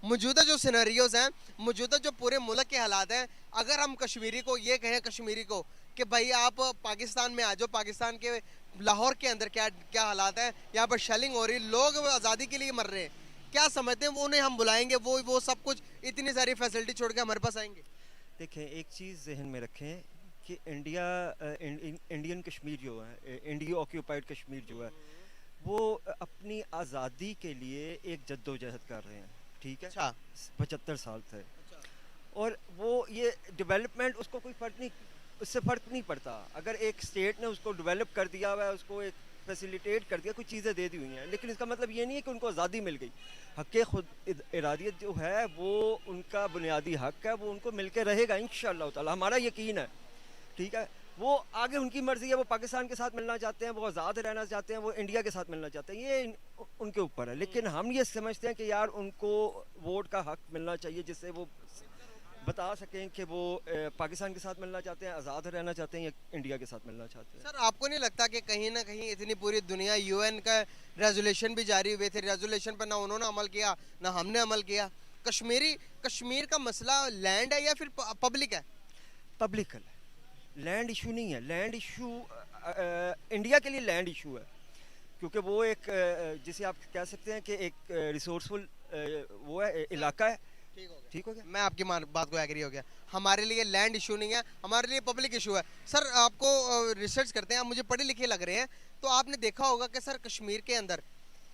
मौजूदा जो सिनेरियोज हैं, मौजूदा जो पूरे मुल्क के हालात हैं, अगर हम कश्मीरी को ये कहें कश्मीरी को कि भाई आप पाकिस्तान में आ जाओ, पाकिस्तान के लाहौर के अंदर क्या क्या हालात हैं, यहाँ पर शेलिंग हो रही, लोग आज़ादी के लिए मर रहे हैं, क्या समझते हैं वो उन्हें हम बुलाएंगे, वो सब कुछ इतनी सारी फैसिलिटी छोड़ के हमारे पास आएंगे? देखें, एक चीज़ जहन में रखें कि इंडियन कश्मीर जो है, इंडिया ऑक्यूपाइड कश्मीर जो है, वो अपनी आज़ादी के लिए एक जद्दोजहद कर रहे हैं, ठीक है। अच्छा। 75 साल से। और वो ये डेवलपमेंट उसको कोई फ़र्क नहीं, उससे फ़र्क नहीं पड़ता। अगर एक स्टेट ने उसको डेवलप कर दिया हुआ है, उसको एक फैसिलिटेट कर दिया, कुछ चीज़ें दे दी हुई हैं, लेकिन इसका मतलब ये नहीं है कि उनको आज़ादी मिल गई। हक़ खुद इरादियत जो है वो उनका बुनियादी हक़ है, वो उनको मिल के रहेगा इंशाअल्लाह ताला, हमारा यकीन है, ठीक है। वो आगे उनकी मर्ज़ी है, वो पाकिस्तान के साथ मिलना चाहते हैं, वो आज़ाद रहना चाहते हैं, वो इंडिया के साथ मिलना चाहते हैं, ये उनके ऊपर है। लेकिन हम ये समझते हैं कि यार उनको वोट का हक़ मिलना चाहिए, जिससे वो बता सकें कि वो पाकिस्तान के साथ मिलना चाहते हैं, आज़ाद रहना चाहते हैं, या इंडिया के साथ मिलना चाहते हैं। सर आपको नहीं लगता कि कहीं ना कहीं इतनी पूरी दुनिया, यूएन का रेजोल्यूशन भी जारी हुए थे, रेजोल्यूशन पर ना उन्होंने अमल किया ना हमने अमल किया? कश्मीर का मसला लैंड है या फिर पब्लिक है? पब्लिक है, लैंड इशू नहीं है। लैंड इशू इंडिया के लिए लैंड इशू है, क्योंकि वो एक जिसे आप कह सकते हैं कि एक रिसोर्सफुल वो है, इलाका है। ठीक हो गया, मैं आपकी बात को एग्री हो गया। हमारे लिए लैंड इशू नहीं है, हमारे लिए पब्लिक इशू है। सर आपको रिसर्च करते हैं, आप मुझे पढ़े लिखे लग रहे हैं, तो आपने देखा होगा कि सर कश्मीर के अंदर,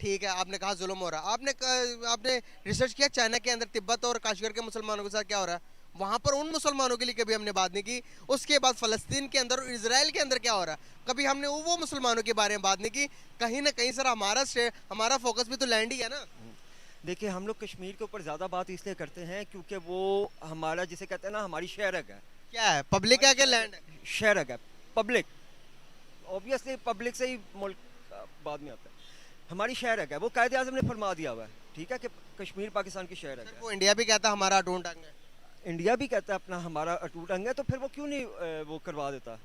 ठीक है आपने कहा जुल्म हो रहा, आपने रिसर्च किया चाइना के अंदर तिब्बत और काश्मीर के मुसलमानों के साथ क्या हो रहा है? वहाँ पर उन मुसलमानों के लिए कभी हमने बात नहीं की। उसके बाद फ़लस्तीन के अंदर और इसराइल के अंदर क्या हो रहा है, कभी हमने वो मुसलमानों के बारे में बात नहीं की। कहीं ना कहीं सर हमारा फोकस भी तो लैंड ही है ना। देखिए, हम लोग कश्मीर के ऊपर ज़्यादा बात इसलिए करते हैं क्योंकि वो हमारा, जिसे कहते हैं ना, हमारी शहरक है। क्या है, पब्लिक है कि लैंड है? शहरक है, पब्लिक। ऑब्वियसली पब्लिक से ही मुल्क बाद में आता है। हमारी शहरक है, वो कायदे आज़म ने फरमा दिया हुआ है, ठीक है, कि कश्मीर पाकिस्तान की शहरक है। वो इंडिया भी कहता है हमारा अटूट अंग है। इंडिया भी कहता है अपना हमारा अटूट अंग है, तो फिर वो क्यों नहीं वो करवा देता?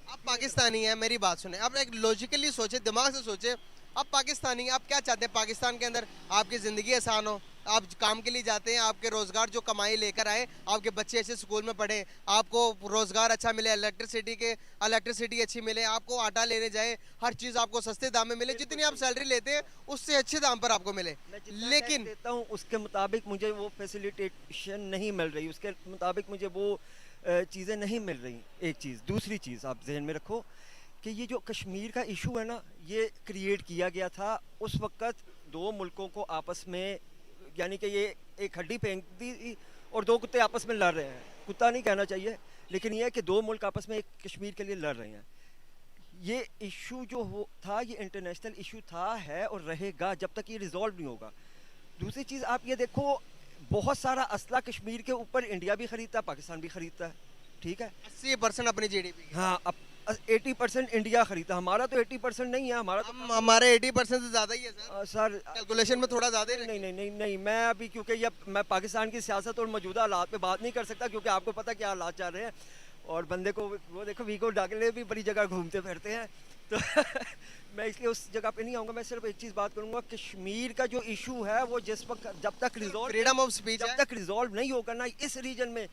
आप पाकिस्तानी हैं, मेरी बात सुने, आप एक लॉजिकली सोचे, दिमाग से सोचे, आप पाकिस्तानी हैं, आप क्या चाहते हैं पाकिस्तान के अंदर आपकी ज़िंदगी आसान हो, आप काम के लिए जाते हैं, आपके रोज़गार जो कमाई लेकर आए, आपके बच्चे अच्छे स्कूल में पढ़े, आपको रोज़गार अच्छा मिले, इलेक्ट्रिसिटी अच्छी मिले, आपको आटा लेने जाए, हर चीज़ आपको सस्ते दाम में मिले, जितनी आप सैलरी लेते हैं उससे अच्छे दाम पर आपको मिले। लेकिन देता हूँ उसके मुताबिक मुझे वो फैसिलिटेशन नहीं मिल रही, उसके मुताबिक मुझे वो चीज़ें नहीं मिल रही। एक चीज़, दूसरी चीज़ आप जहन में रखो कि ये जो कश्मीर का इशू है ना, ये क्रिएट किया गया था उस वक़्त दो मुल्कों को आपस में, यानी कि ये एक हड्डी फेंक दी और दो कुत्ते आपस में लड़ रहे हैं। कुत्ता नहीं कहना चाहिए, लेकिन ये है कि दो मुल्क आपस में एक कश्मीर के लिए लड़ रहे हैं। ये इशू जो था, ये इंटरनेशनल इशू था, है और रहेगा जब तक ये रिजॉल्व नहीं होगा। दूसरी चीज़ आप ये देखो, बहुत सारा असला कश्मीर के ऊपर इंडिया भी ख़रीदता है, पाकिस्तान भी ख़रीदता है, ठीक है। 80% अपनी GDP। हाँ, अब 80% इंडिया ख़रीदता, हमारा तो 80% नहीं है, हमारे 80% से ज़्यादा ही है सर। सर कैलकुलेशन में थोड़ा ज़्यादा ही। नहीं, मैं अभी, क्योंकि ये मैं पाकिस्तान की सियासत और मौजूदा हालात पे बात नहीं कर सकता, क्योंकि आपको पता क्या हालात चल रहे हैं। और बंदे को वो देखो, वीको डाकले भी बड़ी जगह घूमते फिरते हैं, तो मैं इसलिए उस जगह पे नहीं आऊँगा। मैं सिर्फ एक चीज़ बात करूँगा, कश्मीर का जो इशू है वो जिस वक्त, जब तक फ्रीडम ऑफ स्पीच, जब तक रिजॉल्व नहीं होगा ना, इस रीजन में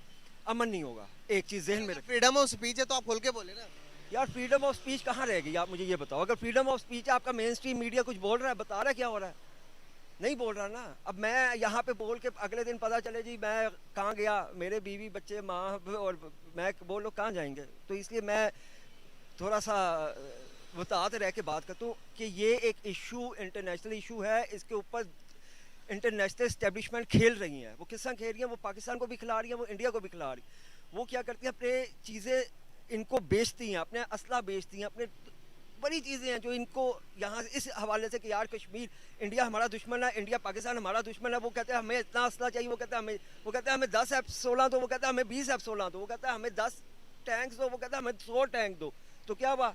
अमन नहीं होगा। एक चीज़ जहन में रखिए, फ्रीडम ऑफ स्पीच है तो आप खोल के बोले ना यार। फ्रीडम ऑफ स्पीच कहाँ रहेगी, आप मुझे ये बताओ। अगर फ्रीडम ऑफ स्पीच है, आपका मेन स्ट्रीम मीडिया कुछ बोल रहा है, बता रहा है क्या हो रहा है? नहीं बोल रहा ना। अब मैं यहाँ पे बोल के अगले दिन पता चले जी मैं कहाँ गया, मेरे बीवी बच्चे माँ और मैं बोल लो कहाँ जाएंगे। तो इसलिए मैं थोड़ा सा बताते रह के बात करता हूँ कि ये एक इशू, इंटरनेशनल इशू है, इसके ऊपर इंटरनेशनल इस्टेब्लिशमेंट खेल रही हैं। वो किस तरह खेल रही हैं? वो पाकिस्तान को भी खिला रही हैं, वो इंडिया को भी खिला रही हैं। वो क्या करती हैं, अपने चीज़ें इनको बेचती हैं, अपने असला बेचती हैं, अपने बड़ी चीज़ें हैं जो इनको यहाँ इस हवाले से कि यार कश्मीर, इंडिया हमारा दुश्मन है, इंडिया पाकिस्तान हमारा दुश्मन है। वो कहते हैं हमें इतना असला चाहिए, वो कहते हैं हमें 10 F-16 दो, वो कहता है हमें 20 F-16 दो, वो कहता है हमें 10 टैंक्स दो, वो कहता है हमें 100 टैंक दो। तो क्या हुआ?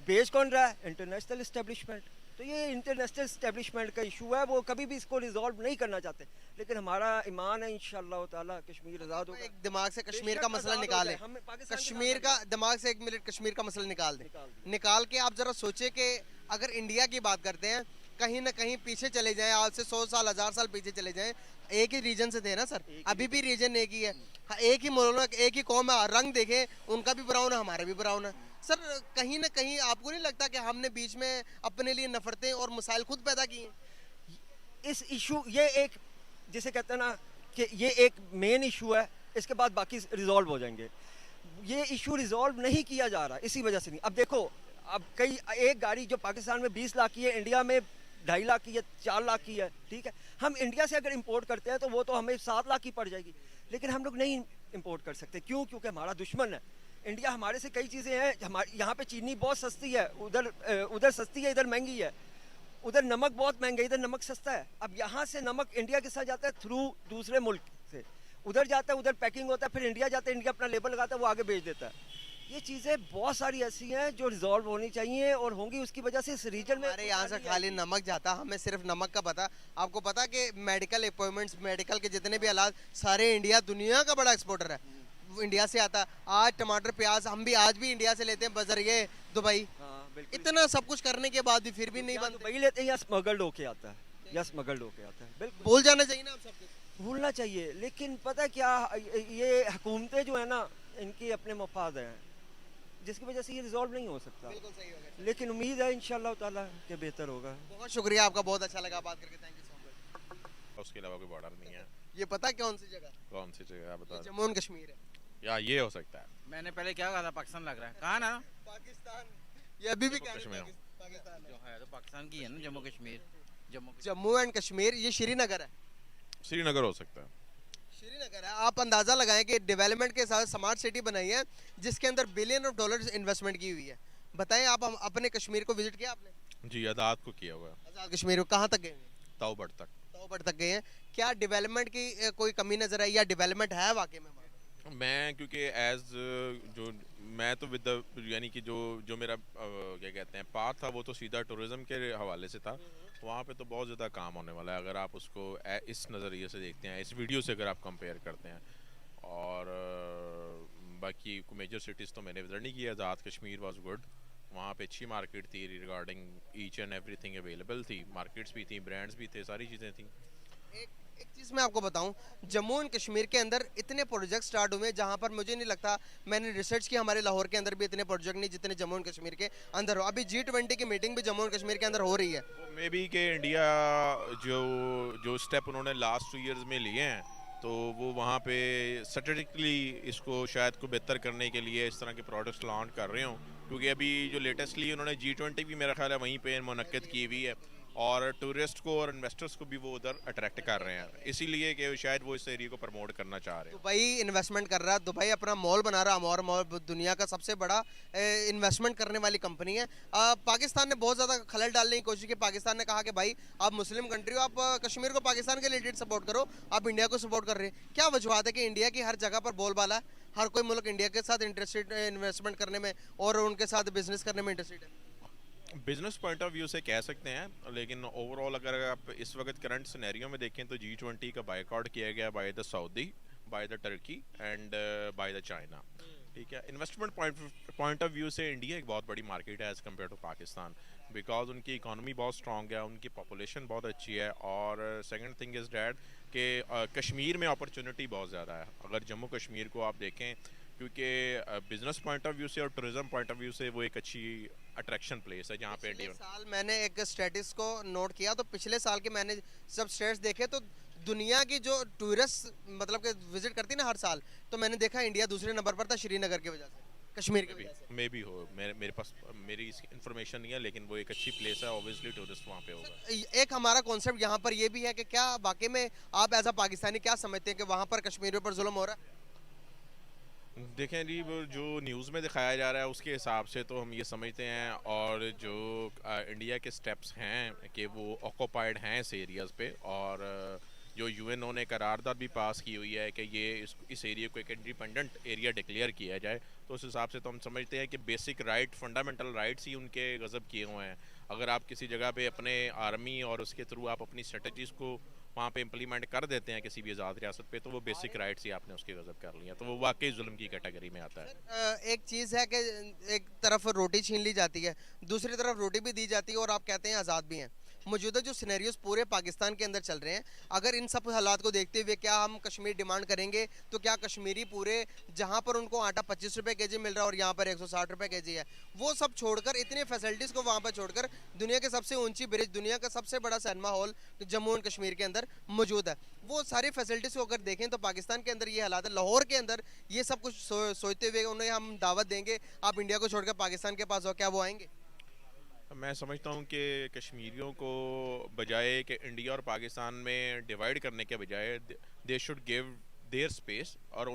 बेच कौन रहा है? International establishment. तो ये इंटरनेशनल इस्टेब्लिशमेंट का इशू है, वो कभी भी इसको रिजॉल्व नहीं करना चाहते। लेकिन हमारा ईमान है इंशाअल्लाह ताला कश्मीर आज़ाद होगा। एक दिमाग से कश्मीर का मसला निकाले, कश्मीर का दिमाग से, एक मिनट, कश्मीर का मसला निकाल दे, निकाल के आप जरा सोचे कि अगर इंडिया की बात करते हैं कहीं ना कहीं पीछे चले जाएं, आज से 100 साल 1000 साल पीछे चले जाएं, एक ही रीजन से थे ना सर, अभी भी रीजन एक ही है। हाँ, एक ही मोनोलॉग, एक ही कौम है, रंग देखें उनका भी ब्राउन है, हमारा भी ब्राउन है। सर कहीं ना कहीं आपको नहीं लगता कि हमने बीच में अपने लिए नफरतें और मसाइल खुद पैदा की हैं? इस इशू ये एक जिसे कहते हैं ना कि ये एक मेन इशू है, इसके बाद बाकी रिजॉल्व हो जाएंगे। ये इशू रिजॉल्व नहीं किया जा रहा, इसी वजह से नहीं। अब देखो, अब कई एक गाड़ी जो पाकिस्तान में 20 लाख की है, इंडिया में 2.5 लाख की है, 4 लाख की है, ठीक है। हम इंडिया से अगर इंपोर्ट करते हैं तो वो तो हमें 7 लाख की पड़ जाएगी, लेकिन हम लोग नहीं इंपोर्ट कर सकते। क्यों? क्योंकि हमारा दुश्मन है इंडिया। हमारे से कई चीज़ें हैं, हमारे यहाँ पे चीनी बहुत सस्ती है, उधर सस्ती है, इधर महंगी है। उधर नमक बहुत महंगा है, इधर नमक सस्ता है। अब यहाँ से नमक इंडिया के साथ जाता है थ्रू दूसरे मुल्क से, उधर जाता है, उधर पैकिंग होता है, फिर इंडिया जाता है, इंडिया अपना लेबल लगाता है, वो आगे बेच देता है। ये चीज़ें बहुत सारी ऐसी हैं जो रिजॉल्व होनी चाहिए और होंगी। उसकी वजह से इस रीजन में हमारे यहाँ से खाली नमक जाता, हमें सिर्फ नमक का पता। आपको पता कि मेडिकल अपॉइंटमेंट्स, मेडिकल के जितने भी हालात, सारे इंडिया दुनिया का बड़ा एक्सपोर्टर है, वो इंडिया से आता। आज टमाटर प्याज हम भी आज भी इंडिया से लेते हैं, बजरिए दुबई। इतना सब कुछ करने के बाद भी फिर भी नहीं बनते। दुबई लेते हैं या स्मगल्ड होके आता है, या स्मगल्ड होके आता है। बिल्कुल भूल जाना चाहिए ना आप सब कुछ। भूलना चाहिए, लेकिन पता है क्या, ये हुकूमतें जो है ना, इनकी अपने मफाद हैं, जिसकी वजह से ये रिजॉल्व नहीं हो सकता। बिल्कुल सही होगा, लेकिन उम्मीद है इंशाल्लाह ताला के बेहतर होगा। बहुत शुक्रिया आपका, बहुत अच्छा लगा बात करके, थैंक यू सो मच। उसके अलावा कोई बॉर्डर नहीं है। ये पता कौन सी जगह? कौन सी जगह आप बता? जम्मू एंड कश्मीर है। या ये हो सकता है। मैंने पहले क्या कहा था, पाकिस्तान लग रहा है, कहा ना पाकिस्तान, ये अभी भी कह रहे कश्मीर। हैं पाकिस्तान जो है तो पाकिस्तान की है ना, जम्मू कश्मीर। जम्मू एंड कश्मीर, ये श्रीनगर है। श्रीनगर हो सकता है। श्रीनगर है। आप अंदाजा लगाएं कि डेवलपमेंट के साथ स्मार्ट सिटी बनाई है जिसके अंदर बिलियन ऑफ डॉलर्स इन्वेस्टमेंट की हुई है। बताएं आप, हम अपने कश्मीर को विजिट किया आपने? जी, आज़ाद को किया हुआ है। आज़ाद कश्मीर को कहाँ तक गए? ताऊबड़ तक। ताऊबड़ तक गए हैं। क्या डेवलपमेंट की कोई कमी नजर आई या डेवलपमेंट है वाकई में? मैं क्योंकि एज जो मैं तो विद यानी कि जो मेरा क्या कहते हैं पाथ था, वो तो सीधा टूरिज़्म के हवाले से था। वहाँ पे तो बहुत ज़्यादा काम होने वाला है अगर आप उसको इस नज़रिए से देखते हैं, इस वीडियो से अगर आप कंपेयर करते हैं। और बाकी मेजर सिटीज़ तो मैंने विजिट नहीं किया। आज़ाद कश्मीर वाज गुड, वहाँ पे अच्छी मार्केट थी regarding each and everything available थी, मार्केट्स भी थी, ब्रांड्स भी थे, सारी चीज़ें थी। एक चीज़ मैं आपको बताऊं, जम्मू एंड कश्मीर के अंदर इतने प्रोजेक्ट स्टार्ट हुए जहां पर मुझे नहीं लगता, मैंने रिसर्च किया, हमारे लाहौर के अंदर भी इतने प्रोजेक्ट नहीं जितने जम्मू एंड कश्मीर के अंदर हो। अभी G20 की मीटिंग भी जम्मू एंड कश्मीर के अंदर हो रही है। मे बी कि इंडिया जो स्टेप उन्होंने लास्ट 2 इयर्स में लिए हैं, तो वो वहाँ पे स्ट्रेटेजिकली इसको शायद को बेहतर करने के लिए इस तरह के प्रोडक्ट्स लॉन्च कर रहे हों। क्योंकि अभी जो लेटेस्टली उन्होंने G20 भी मेरा ख्याल है वहीं पे मुनक्किद की हुई है, और टूरिस्ट को और इन्वेस्टर्स को भी वो उधर अट्रैक्ट कर रहे हैं, इसीलिए कि शायद वो इस एरिया को प्रमोट करना चाह रहे हैं। दुबई इन्वेस्टमेंट कर रहा है, दुबई अपना मॉल बना रहा है, अमौर मॉल दुनिया का सबसे बड़ा इन्वेस्टमेंट करने वाली कंपनी है। पाकिस्तान ने बहुत ज़्यादा खलल डालने की कोशिश की। पाकिस्तान ने कहा कि भाई आप मुस्लिम कंट्री हो, आप कश्मीर को पाकिस्तान के रिलेटेड सपोर्ट करो, आप इंडिया को सपोर्ट कर रहे हैं। क्या वजूहत है कि इंडिया की हर जगह पर बोलबाला है, हर कोई मुल्क इंडिया के साथ इंटरेस्टेड इन्वेस्टमेंट करने में और उनके साथ बिजनेस करने में इंटरेस्टेड है? बिजनेस पॉइंट ऑफ व्यू से कह सकते हैं, लेकिन ओवरऑल अगर आप इस वक्त करंट सिनेरियो में देखें तो G20 का बायकॉट किया गया by the Saudi, by the Turkey and by the China. ठीक है, इन्वेस्टमेंट पॉइंट ऑफ व्यू से इंडिया एक बहुत बड़ी मार्केट है as compare to Pakistan, because उनकी इकॉनमी बहुत स्ट्रॉन्ग है, उनकी पॉपुलेशन बहुत अच्छी है, और सेकंड थिंग इज़ डैट कि कश्मीर में अपॉर्चुनिटी बहुत ज़्यादा है। अगर जम्मू कश्मीर को आप देखें, क्योंकि बिजनेस पॉइंट ऑफ व्यू से और टूरिज्म पॉइंट ऑफ व्यू से वो एक अच्छी अट्रैक्शन प्लेस है जहाँ पे पिछले साल मैंने एक स्टेटिस को नोट किया, तो पिछले साल के मैंने सब स्टेट्स देखे तो दुनिया की जो टूरिस्ट मतलब के विजिट करती ना हर साल, तो मैंने देखा इंडिया दूसरे नंबर पर था श्रीनगर की वजह से, कश्मीर की वजह से। मे भी हो, मेरे पास मेरी इन्फॉर्मेशन नहीं है, लेकिन वो एक अच्छी प्लेस है, ऑब्वियसली टूरिस्ट वहाँ पे होगा। एक हमारा कॉन्सेप्ट यहाँ पर ये भी है कि क्या वाकई में आप एज अ पाकिस्तानी क्या समझते हैं कि वहाँ पर कश्मीरियों पर जुल्म हो रहा है? देखें जी, वो जो न्यूज़ में दिखाया जा रहा है उसके हिसाब से तो हम ये समझते हैं, और जो इंडिया के स्टेप्स हैं कि वो ऑक्यूपाइड हैं इस एरियाज़ पे, और जो यूएनओ ने करारदाद भी पास की हुई है कि ये इस एरिया को एक इंडिपेंडेंट एरिया डिक्लेयर किया जाए, तो उस हिसाब से तो हम समझते हैं कि बेसिक राइट, फंडामेंटल राइट्स ही उनके गज़ब किए हुए हैं। अगर आप किसी जगह पे अपने आर्मी और उसके थ्रू आप अपनी स्ट्रेटजीज़ को वहाँ पे इम्प्लीमेंट कर देते हैं किसी भी आज़ाद रियासत पे, तो वो बेसिक राइट्स ही आपने उसके गज़ब कर लिया, तो वो वाकई जुल्म की कैटेगरी में आता है। एक चीज़ है कि एक तरफ रोटी छीन ली जाती है, दूसरी तरफ रोटी भी दी जाती है, और आप कहते हैं आज़ाद भी हैं। मौजूदा जो सिनेरियोस पूरे पाकिस्तान के अंदर चल रहे हैं, अगर इन सब हालात को देखते हुए क्या हम कश्मीर डिमांड करेंगे, तो क्या कश्मीरी पूरे जहां पर उनको आटा 25 रुपए केजी मिल रहा है और यहाँ पर 160 रुपए केजी है, वो सब छोड़कर, इतने फैसिलिटीज़ को वहाँ पर छोड़कर, दुनिया के सबसे ऊंची ब्रिज, दुनिया का सबसे बड़ा cinema hall Jammu and Kashmir के अंदर मौजूद है, वो सारी फैसिलिटीज़ को अगर देखें तो पाकिस्तान के अंदर ये हालात है। लाहौर के अंदर ये सब कुछ सोचते हुए उन्हें हम दावत देंगे आप इंडिया को छोड़कर पाकिस्तान के पास हो, क्या वो आएंगे? मैं समझता हूँ कि कश्मीरियों को बजाय कि इंडिया और पाकिस्तान में डिवाइड करने के बजाय they should give their space और